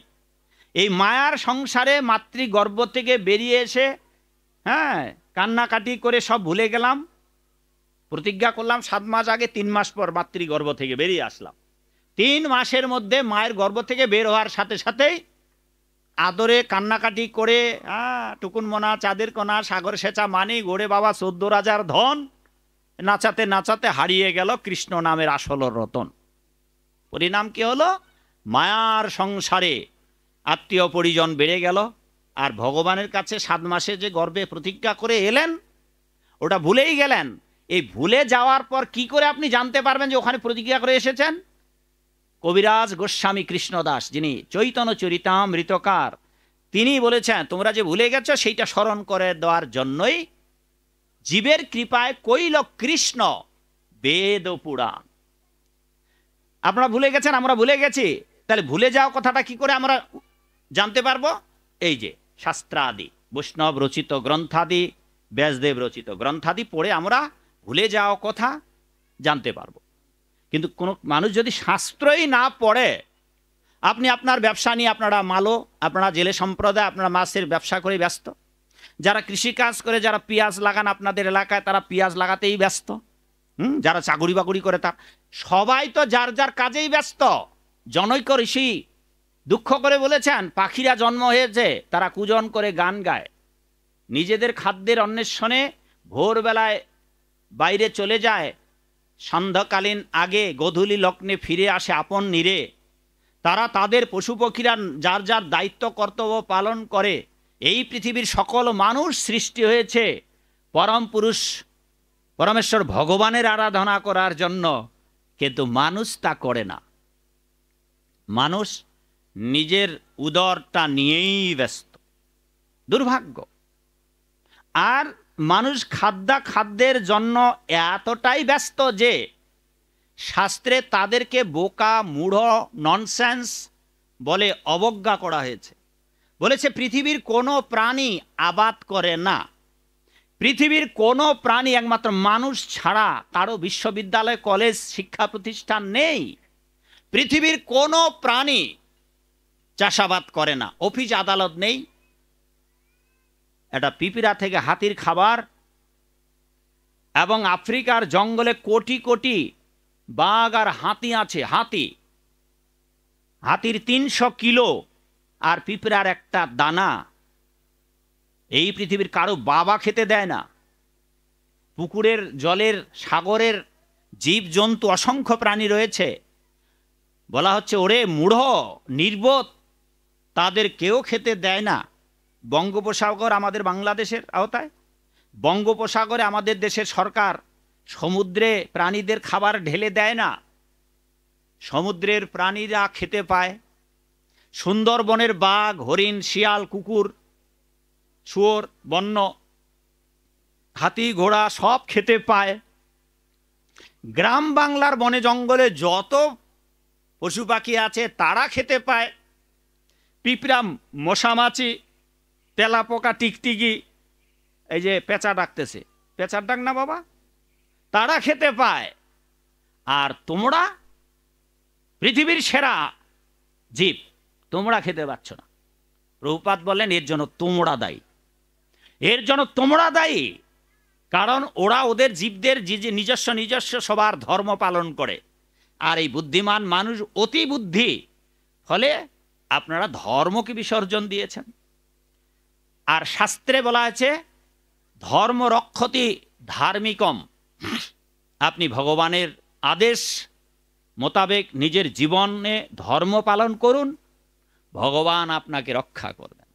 S1: এই মায়ার সংসারে মাতৃগর্ভ থেকে বেরিয়ে এসে, হ্যাঁ, কান্নাকাটি করে সব ভুলে গেলাম। প্রতিজ্ঞা করলাম 7 মাস আগে, 3 মাস পর মাতৃগর্ভ থেকে বেরিয়ে আসলাম। 3 মাসের মধ্যে মায়ের গর্ভ থেকে বের হওয়ার সাথে সাথেই আদরে কান্নাকাটি করে, টুকুন মোনা, চাঁদের কোনা, সাগর সেচা মানি, গোড়ে বাবা 14 রাজার ধন, নাচাতে নাচাতে হারিয়ে গেল কৃষ্ণ নামের আসল রতন। পরিণাম কি হলো? মায়ার সংসারে আত্মীয় পরিজন বেড়ে গেল, আর ভগবানের কাছে 7 মাসে যে গর্ভে প্রতিজ্ঞা করে এলেন ওটা ভুলেই গেলেন। এই ভুলে যাওয়ার পর কি করে আপনি জানতে পারবেন যে ওখানে প্রতিজ্ঞা করে এসেছেন? কবিরাজ গোস্বামী কৃষ্ণদাস, যিনি চৈতন্য চরিতামৃতকার, তিনি বলেছেন তোমরা যে ভুলে গেছো সেইটা স্মরণ করে দেওয়ার জন্যই জীবের কৃপায় কইল কৃষ্ণ বেদ পুরাণ। আপনারা ভুলে গেছেন, আমরা ভুলে গেছি, তাহলে ভুলে যাওয়া কথাটা কি করে আমরা জানতে পারবো? এই যে শাস্ত্রাদি, বৈষ্ণব রচিত গ্রন্থাদি, ব্যাসদেব রচিত গ্রন্থাদি পড়ে আমরা ভুলে যাওয়া কথা জানতে পারবো। কিন্তু কোনো মানুষ যদি শাস্ত্রই না পড়ে, আপনি আপনার ব্যবসা নিয়ে, আপনারা জেলে সম্প্রদায়, আপনারা মাছের ব্যবসা করে ব্যস্ত, যারা কৃষিকাজ করে, যারা পেঁয়াজ লাগান আপনাদের এলাকায়, তারা পেঁয়াজ লাগাতেই ব্যস্ত, যারা চাকরি বাকরি করে, তার সবাই তো যার যার কাজেই ব্যস্ত। জনৈক ঋষি দুঃখ করে বলেছেন, পাখিরা জন্ম হয়েছে, তারা কুজন করে গান গায়, নিজেদের খাদ্যের অন্বেষণে ভোরবেলায় বাইরে চলে যায়, সন্ধ্যাকালীন আগে গোধূলি লগ্নে ফিরে আসে আপন নীরে। তারা তাদের পশু পক্ষীরা যার যার দায়িত্ব কর্তব্য পালন করে। এই পৃথিবীর সকল মানুষ সৃষ্টি হয়েছে পরম পুরুষ পরমেশ্বর ভগবানের আরাধনা করার জন্য, কিন্তু মানুষ তা করে না। মানুষ নিজের উদরটা নিয়েই ব্যস্ত, দুর্ভাগ্য। আর মানুষ খাদ্যের জন্য এতটাই ব্যস্ত যে শাস্ত্রে তাদেরকে বোকা, মূঢ়, ননসেন্স বলে অবজ্ঞা করা হয়েছে। বলেছে পৃথিবীর কোনো প্রাণী আবাদ করে না, পৃথিবীর কোনো প্রাণী একমাত্র মানুষ ছাড়া কারো বিশ্ববিদ্যালয়, কলেজ, শিক্ষা প্রতিষ্ঠান নেই। পৃথিবীর কোনো প্রাণী চাষাবাদ করে না, অফিস আদালত নেই। এটা পিঁপড়া থেকে হাতির খাবার, এবং আফ্রিকার জঙ্গলে কোটি কোটি বাঘ আর হাতি আছে। হাতির 300 কিলো আর পিঁপড়ার একটা দানা। এই পৃথিবীর কারো বাবা খেতে দেয় না। পুকুরের জলের সাগরের জীবজন্তু অসংখ্য প্রাণী রয়েছে, বলা হচ্ছে ওরে মূঢ় নির্বোধ, তাদের কেউ খেতে দেয় না। বঙ্গোপসাগর আমাদের বাংলাদেশের আওতায়, বঙ্গোপসাগরে আমাদের দেশের সরকার সমুদ্রে প্রাণীদের খাবার ঢেলে দেয় না, সমুদ্রের প্রাণীরা খেতে পায়। সুন্দরবনের বাঘ, হরিণ, শিয়াল, কুকুর, শুয়োর, বন্য, হাতি, ঘোড়া সব খেতে পায়। গ্রাম বাংলার বনে জঙ্গলে যত পশু পাখি আছে তারা খেতে পায়। পিঁপড়া, মশামাছি, তেলাপোকা, টিকটিকি, এই যে পেঁচা ডাকতেছে, পেঁচার ডাক না বাবা, তারা খেতে পায়। আর তোমরা পৃথিবীর সেরা জীব, তোমরা খেতে পাচ্ছ না। প্রভুপাদ বলেন এর জন্য তোমরা দায়ী, এর জন্য তোমরা দায়ী। কারণ ওরা ওদের জীবদের নিজস্ব নিজস্ব সবার ধর্ম পালন করে, আর এই বুদ্ধিমান মানুষ অতি বুদ্ধি, ফলে আপনারা ধর্মকে বিসর্জন দিয়েছেন। আর শাস্ত্রে বলা আছে ধর্ম রক্ষতি ধার্মিকম, আপনি ভগবানের আদেশ মোতাবেক নিজের জীবনে ধর্ম পালন করুন, ভগবান আপনাকে রক্ষা করবেন।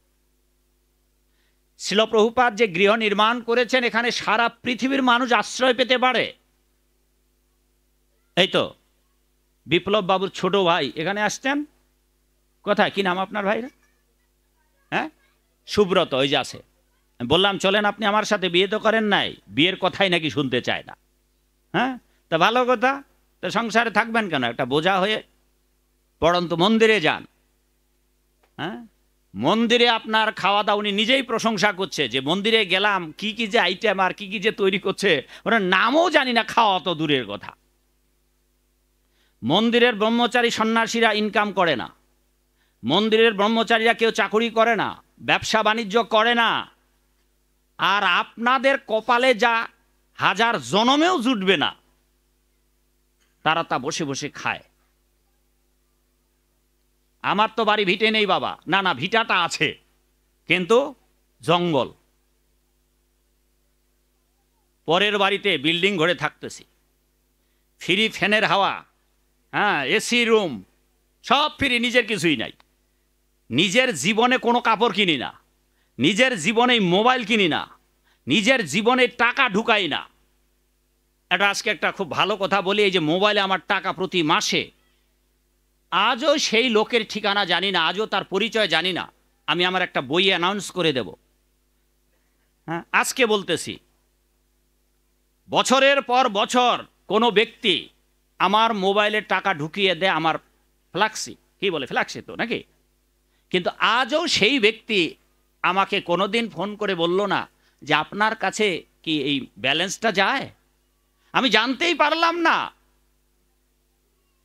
S1: শিল প্রভুপাদ যে গৃহ নির্মাণ করেছেন, এখানে সারা পৃথিবীর মানুষ আশ্রয় পেতে পারে। এই তো বিপ্লব বাবুর ছোট ভাই এখানে আসছেন, কোথায়, কি নাম আপনার ভাইরা? হ্যাঁ, সুব্রত, ওই যে আছে। বললাম চলেন আপনি আমার সাথে, বিয়ে তো করেন নাই, বিয়ের কথাই নাকি শুনতে চায় না। হ্যাঁ, তা ভালো কথা, তো সংসারে থাকবেন কেন, একটা বোঝা হয়ে পরন্তু মন্দিরে যান। হ্যাঁ, মন্দিরে আপনার খাওয়া দাওয়া, উনি নিজেই প্রশংসা করছে যে মন্দিরে গেলাম, কি কি যে আইটেম আর কি কি যে তৈরি করছে, ওরা নামও জানি না, খাওয়া তো দূরের কথা। মন্দিরের ব্রহ্মচারী সন্ন্যাসীরা ইনকাম করে না, মন্দিরের ব্রহ্মচারীরা কেউ চাকরি করে না, ব্যবসা বাণিজ্য করে না। আর আপনাদের কপালে যা হাজার জনমেও জুটবে না, তারা তা বসে বসে খায়। আমার তো বাড়ি ভিটে নেই বাবা, না না ভিটাটা আছে, কিন্তু জঙ্গল। পরের বাড়িতে বিল্ডিং ঘরে থাকতেছি, ফ্রি ফ্যানের হাওয়া, হ্যাঁ, এসি রুম, সব ফ্রি, নিজের কিছুই নাই। নিজের জীবনে কোনো কাপড় কিনি না, নিজের জীবনে মোবাইল কিনি না, নিজের জীবনে টাকা ঢুকাই না। এটা আজকে একটা খুব ভালো কথা বলি, এই যে মোবাইলে আমার টাকা প্রতি মাসে, আজও সেই লোকের ঠিকানা জানি না, আজও তার পরিচয় জানি না। আমি আমার একটা বই অ্যানাউন্স করে দেব। হ্যাঁ, আজকে বলতেছি, বছরের পর বছর কোনো ব্যক্তি আমার মোবাইলে টাকা ঢুকিয়ে দেয়, আমার ফ্ল্যাক্সি, কি বলে ফ্ল্যাক্সি তো নাকি, কিন্তু আজও সেই ব্যক্তি আমাকে কোনোদিন ফোন করে বলল না যে আপনার কাছে কি এই ব্যালেন্সটা যায়। আমি জানতেই পারলাম না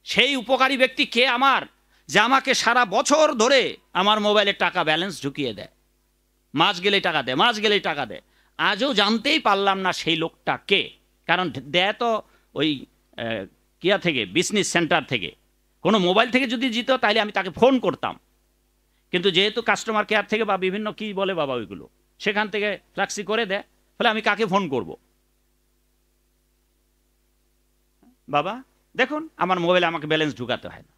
S1: সেই উপকারী ব্যক্তি কে আমার, যে আমাকে সারা বছর ধরে আমার মোবাইলে টাকা ব্যালেন্স ঢুকিয়ে দেয়, মাস গেলেই টাকা দেয়, মাস গেলেই টাকা দেয়। আজও জানতেই পারলাম না সেই লোকটা কে, কারণ দেয় তো ওই কিয়া থেকে, বিজনেস সেন্টার থেকে। কোনো মোবাইল থেকে যদি জিত তাহলে আমি তাকে ফোন করতাম, কিন্তু যেহেতু কাস্টমার কেয়ার থেকে বা বিভিন্ন কি বলে বাবা ওইগুলো, সেখান থেকে ফ্ল্যাক্সি করে দেয়, ফলে আমি কাকে ফোন করব? বাবা দেখুন, আমার মোবাইলে আমাকে ব্যালেন্স ঢুকাতে হয় না,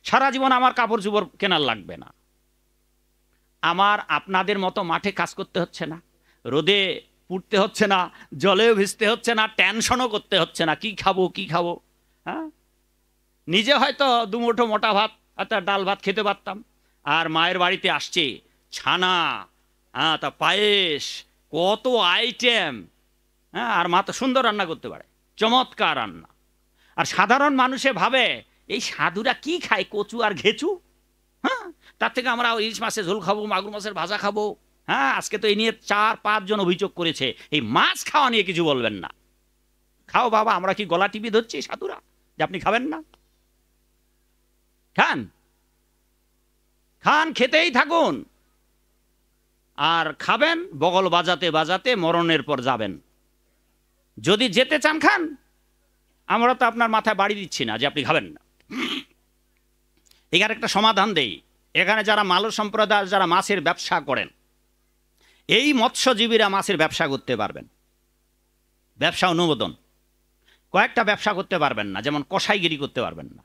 S1: সারা জীবন আমার কাপড় চোপড় কেনার লাগবে না, আমার আপনাদের মতো মাঠে কাজ করতে হচ্ছে না, রোদে পুড়তে হচ্ছে না, জলেও ভিজতে হচ্ছে না, টেনশনও করতে হচ্ছে না কি খাবো কি খাবো। হ্যাঁ, নিজে হয়তো দুমুঠো মোটা ভাত অর্থাৎ ডাল ভাত খেতে পারতাম, আর মায়ের বাড়িতে আসছে ছানা, হ্যাঁ, তা পায়েস, কত আইটেম। হ্যাঁ, আর মা তো সুন্দর রান্না করতে পারে, চমৎকার রান্না। আর সাধারণ মানুষে ভাবে এই সাধুরা কি খায়, কচু আর ঘেচু। হ্যাঁ, তার থেকে আমরা ইলিশ মাছের ঝোল খাবো, মাগুর মাছের ভাজা খাবো। হ্যাঁ, আজকে তো এই নিয়ে 4-5 জন অভিযোগ করেছে, এই মাছ খাওয়া নিয়ে কিছু বলবেন না। খাও বাবা, আমরা কি গলা টিপি ধরছি সাধুরা যে আপনি খাবেন না? খান, খান, খেতেই থাকুন, আর খাবেন বগল বাজাতে বাজাতে মরণের পর যাবেন। যদি যেতে চান খান, আমরা তো আপনার মাথায় বাড়ি দিচ্ছি না যে আপনি খাবেন না। এখানে একটা সমাধান দেই, এখানে যারা মালয় সম্প্রদায় যারা মাছের ব্যবসা করেন, এই মৎস্যজীবীরা মাছের ব্যবসা করতে পারবেন, ব্যবসা অনুমোদন। কয়েকটা ব্যবসা করতে পারবেন না, যেমন কসাইগিরি করতে পারবেন না,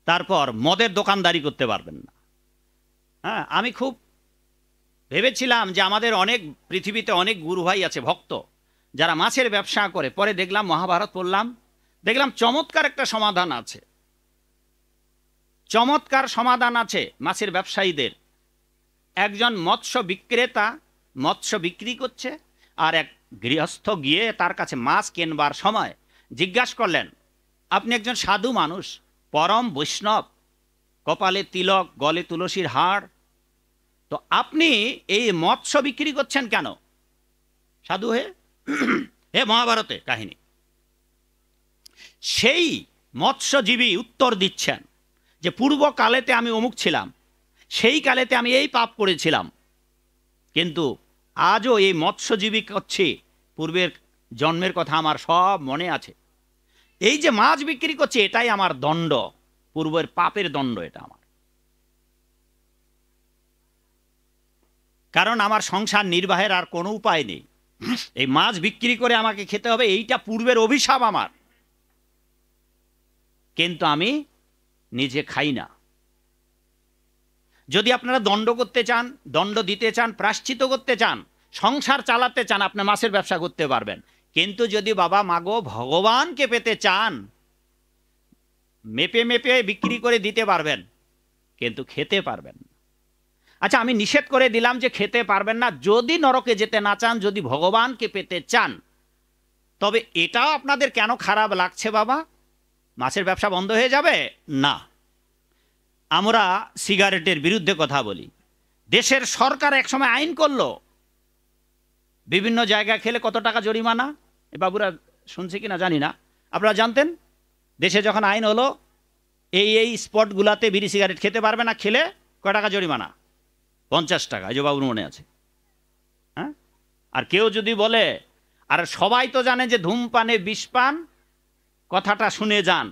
S1: তারপর মদের দোকানদারি করতে পারবেন না। হ্যাঁ, আমি খুব ভেবেছিলাম যে আমাদের অনেক পৃথিবীতে অনেক গুরু ভাই আছে, ভক্ত, যারা মাছের ব্যবসা করে। পরে দেখলাম, মহাভারত পড়লাম, দেখলাম চমৎকার একটা সমাধান আছে, চমৎকার সমাধান আছে মাছের ব্যবসায়ীদের। একজন মৎস্য বিক্রেতা মৎস্য বিক্রি করছে, আর এক গৃহস্থ গিয়ে তার কাছে মাছ কেনবার সময় জিজ্ঞাসা করলেন, আপনি একজন সাধু মানুষ, পরম বৈষ্ণব, কপালে তিলক, গলে তুলসীর হাড়, তো আপনি এই মৎস্য বিক্রি করছেন কেন সাধু হয়ে? হে মহাভারতে কাহিনী। সেই মৎস্যজীবী উত্তর দিচ্ছেন যে পূর্বকালেতে আমি অমুক ছিলাম, সেই কালেতে আমি এই পাপ করেছিলাম, কিন্তু আজও এই মৎস্যজীবী করছি, পূর্বের জন্মের কথা আমার সব মনে আছে। এই যে মাছ বিক্রি করছে, এটাই আমার দণ্ড, পূর্বের পাপের দণ্ড এটা আমার। কারণ আমার সংসার নির্বাহের আর কোনো উপায় নেই, এই মাছ বিক্রি করে আমাকে খেতে হবে, এইটা পূর্বের অভিশাপ আমার। কিন্তু আমি নিজে খাই না। যদি আপনারা দণ্ড করতে চান, দণ্ড দিতে চান, প্রায়শ্চিত্ত করতে চান, সংসার চালাতে চান, আপনি মাছের ব্যবসা করতে পারবেন। কিন্তু যদি বাবা মাগো ভগবানকে পেতে চান, মেপে মেপে বিক্রি করে দিতে পারবেন, কিন্তু খেতে পারবেন না। আচ্ছা, আমি নিষেধ করে দিলাম যে খেতে পারবেন না। যদি নরকে যেতে না চান, যদি ভগবানকে পেতে চান, তবে এটাও আপনাদের কেন খারাপ লাগছে বাবা? মাছের ব্যবসা বন্ধ হয়ে যাবে না। আমরা সিগারেটের বিরুদ্ধে কথা বলি। দেশের সরকার একসময় আইন করলো, বিভিন্ন জায়গা খেলে কত টাকা জরিমানা। এ বাবুরা শুনছে কিনা জানি না, আপনারা জানতেন? দেশে যখন আইন হলো এই স্পটগুলাতে বিড়ি সিগারেট খেতে পারবে না, খেলে কয় টাকা জরিমানা? 50 টাকা। এই যে বাবুর মনে আছে। হ্যাঁ, আর কেউ যদি বলে, আর সবাই তো জানে যে ধূমপানে বিষপান, কথাটা শুনে যান,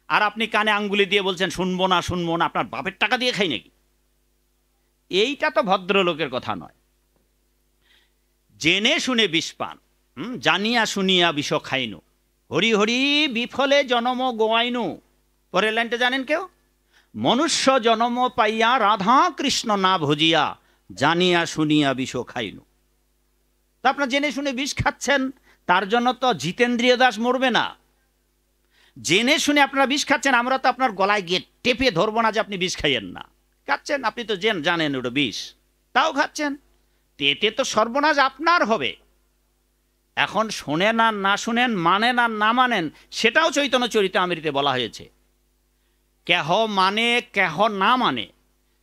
S1: আর আপনি কানে আঙ্গুলি দিয়ে বলছেন শুনবো না শুনবো না, আপনার বাপের টাকা দিয়ে খাই নাকি? এইটা তো ভদ্রলোকের কথা নয়। জেনে শুনে বিষপান, জানিয়া শুনিয়া বিষ খাইনু, হরি হরি বিফলে জনম গোয়াইনু। পরের লাইনটা জানেন কেউ? মনুষ্য জনম পাইয়া রাধা কৃষ্ণ না ভজিয়া, জানিয়া শুনিয়া বিষ খাইনু। তা আপনার জেনে শুনে বিষ খাচ্ছেন, তার জন্য তো জিতেন্দ্রিয় দাস মরবে না। জেনে শুনে আপনারা বিষ খাচ্ছেন, আমরা তো আপনার গলায় গিয়ে টেপে ধরবো না যে আপনি বিষ খাইয়েন না। খাচ্ছেন, আপনি তো জানেন ওটা বিষ, তাও খাচ্ছেন, এতে তো সর্বনাশ আপনার হবে। এখন শোনেন আর না শুনেন, মানেন আর না মানেন, সেটাও চৈতন্য চরিতামৃতে বলা হয়েছে। কেহ মানে কেহ না মানে,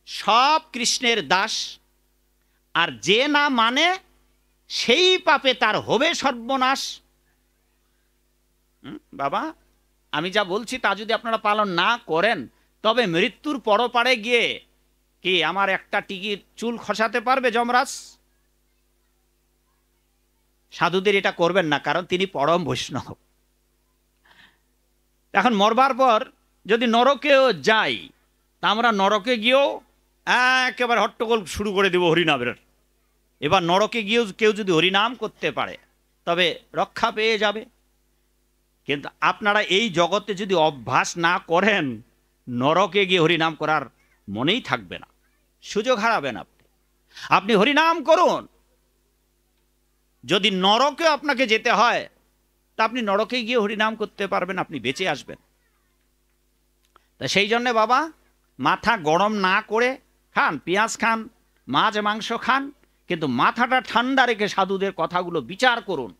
S1: সব কৃষ্ণের দাস। আর যে না মানে, সেই পাপে তার হবে সর্বনাশ। বাবা, আমি যা বলছি তা যদি আপনারা পালন না করেন, তবে মৃত্যুর পরপারে গিয়ে কি আমার একটা টিকির চুল খসাতে পারবে যমরাজ? সাধুদের এটা করবেন না, কারণ তিনি পরম বৈষ্ণব। এখন মরবার পর যদি নরকেও যাই, তা আমরা নরকে গিয়েও একেবারে হট্টগোল শুরু করে দেব হরিনামের। এবার নরকে গিয়েও কেউ যদি হরিনাম করতে পারে, তবে রক্ষা পেয়ে যাবে। কিন্তু আপনারা এই জগতে যদি অভ্যাস না করেন, নরকে গিয়ে হরিনাম করার মনেই থাকবে না, সুযোগ হারাবেন আপনি। আপনি হরিনাম করুন, যদি নরকে আপনাকে যেতে হয়, তা আপনি নরকে গিয়ে হরিনাম করতে পারবেন, আপনি বেঁচে আসবেন। তা সেই জন্যে বাবা, মাথা গরম না করে খান, পেঁয়াজ খান, মাছ মাংস খান, কিন্তু মাথাটা ঠান্ডা রেখে সাধুদের কথাগুলো বিচার করুন।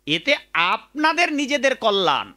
S1: এতে আপনাদের নিজেদের কল্যাণ,